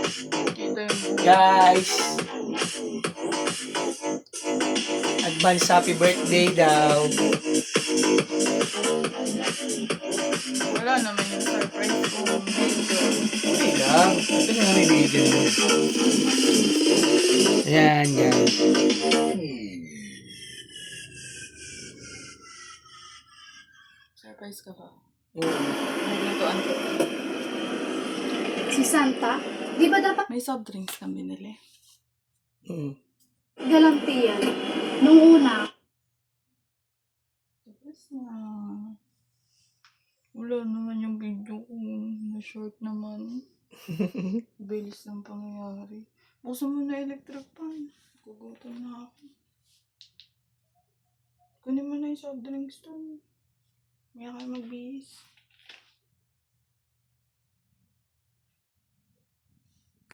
Kita yung Guys, advance happy birthday daw. wala naman yung surprise kung video. Okay lang. Ito na may video. Ayan, guys. Surprise ka ba? Oo. Naglutuan ka. Si Santa? Di ba dapat May soft drinks na binili. galanti yan? Nung una, Tapos na. Wala naman yung video ko. Na-short naman. Bilis ng pangyayari. Buksan mo na electric fan. Gugutom na ako. Kunin mo na yung soft drinks doon. May kayo magbihis.